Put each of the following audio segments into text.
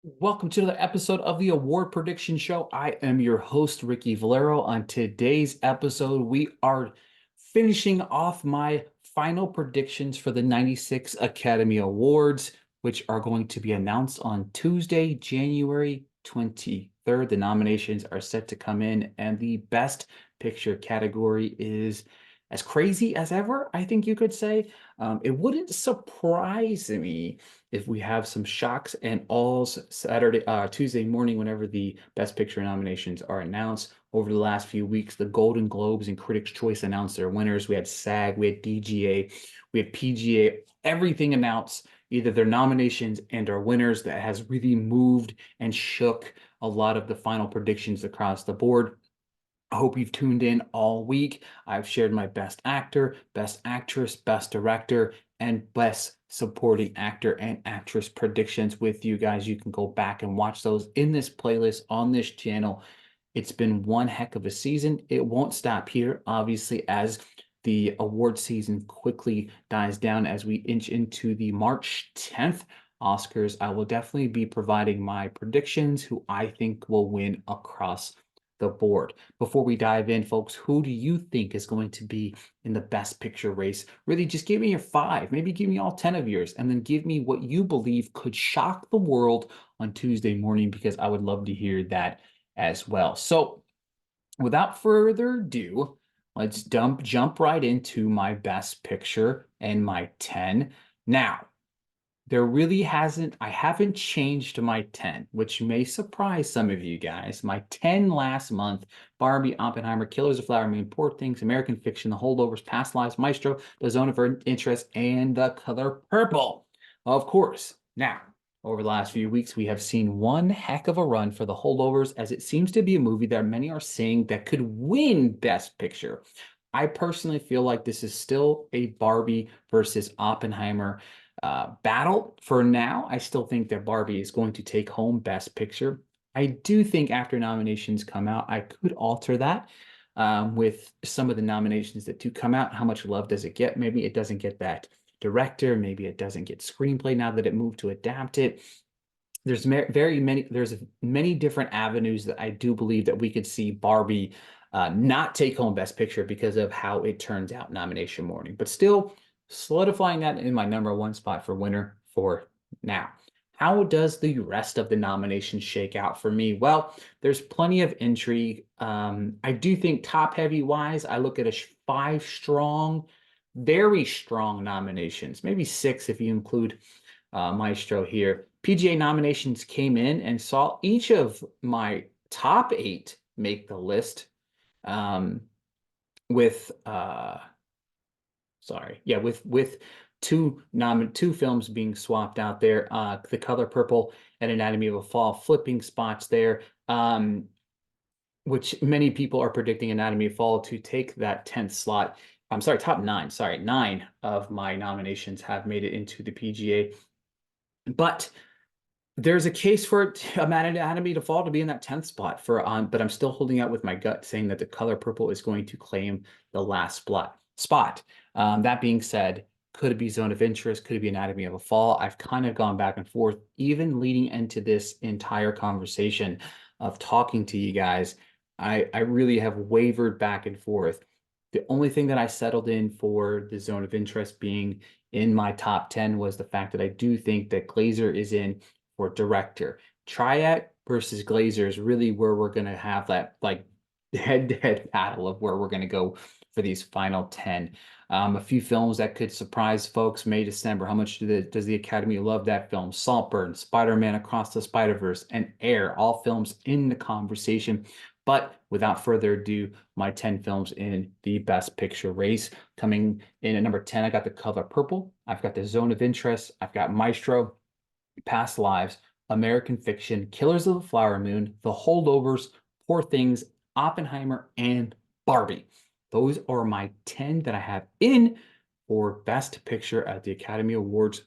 Welcome to another episode of the Award Prediction Show. I am your host, Ricky Valero. On today's episode, we are finishing off my final predictions for the 96 Academy Awards, which are going to be announced on Tuesday, January 23rd. The nominations are set to come in, and the Best Picture category is as crazy as ever, I think you could say. It wouldn't surprise me if we have some shocks and alls Tuesday morning, whenever the Best Picture nominations are announced. Over the last few weeks, the Golden Globes and Critics' Choice announced their winners. We had SAG, we had DGA, we had PGA, everything announced either their nominations and our winners. That has really moved and shook a lot of the final predictions across the board. I hope you've tuned in all week. I've shared my best actor, best actress, best director, and best supporting actor and actress predictions with you guys. You can go back and watch those in this playlist on this channel. It's been one heck of a season. It won't stop here, obviously, as the award season quickly dies down as we inch into the March 10th Oscars. I will definitely be providing my predictions, who I think will win across the board. Before we dive in, folks, who do you think is going to be in the Best Picture race? Really, just give me your five, maybe give me all 10 of yours, and then give me what you believe could shock the world on Tuesday morning, because I would love to hear that as well. So without further ado, let's jump right into my Best Picture and my 10. Now, I haven't changed my 10, which may surprise some of you guys. My 10 last month: Barbie, Oppenheimer, Killers of Flower Moon, Poor Things, American Fiction, The Holdovers, Past Lives, Maestro, The Zone of Interest, and The Color Purple. Of course. Now, over the last few weeks, we have seen one heck of a run for The Holdovers, as it seems to be a movie that many are saying that could win Best Picture. I personally feel like this is still a Barbie versus Oppenheimer battle. For now, I still think that Barbie is going to take home Best Picture. I do think after nominations come out, I could alter that with some of the nominations that do come out. How much love does it get? Maybe it doesn't get that director. Maybe it doesn't get screenplay now that it moved to adapt it. There's many different avenues that I do believe that we could see Barbie not take home Best Picture because of how it turns out nomination morning. But still, solidifying that in my number one spot for winner for now. How does the rest of the nominations shake out for me? Well, there's plenty of intrigue. I do think top heavy wise, I look at five strong, very strong nominations, maybe six if you include Maestro here. PGA nominations came in and saw each of my top eight make the list. Um, with sorry, yeah, with two films being swapped out there, The Color Purple and Anatomy of a Fall flipping spots there, which many people are predicting Anatomy of a Fall to take that 10th slot. I'm sorry, top nine. Sorry, nine of my nominations have made it into the PGA, but there's a case for Anatomy to Fall to be in that 10th spot for but I'm still holding out with my gut, saying that The Color Purple is going to claim the last spot. That being said, could it be Zone of Interest? Could it be Anatomy of a Fall? I've kind of gone back and forth, even leading into this entire conversation of talking to you guys. I really have wavered back and forth. The only thing that I settled in for the Zone of Interest being in my top 10 was the fact that I do think that Glazer is in for director. Triad versus Glazer is really where we're going to have that like head-to-head battle of where we're going to go for these final 10. A few films that could surprise folks: May, December. How much does the Academy love that film? Saltburn, Spider-Man Across the Spider-Verse, and Air, all films in the conversation. But without further ado, my 10 films in the Best Picture race. Coming in at number 10, I got The Color Purple. I've got The Zone of Interest. I've got Maestro, Past Lives, American Fiction, Killers of the Flower Moon, The Holdovers, Poor Things, Oppenheimer, and Barbie. Those are my 10 that I have in for Best Picture at the Academy Awards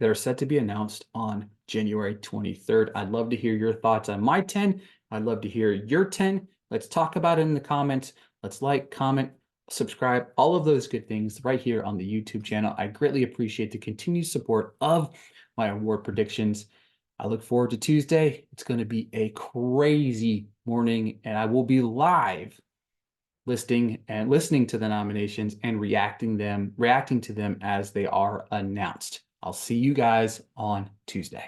that are set to be announced on January 23rd. I'd love to hear your thoughts on my 10. I'd love to hear your 10. Let's talk about it in the comments. Let's like, comment, subscribe, all of those good things right here on the YouTube channel. I greatly appreciate the continued support of my award predictions. I look forward to Tuesday. It's going to be a crazy morning, and I will be live listening to the nominations and reacting to them as they are announced. I'll see you guys on Tuesday.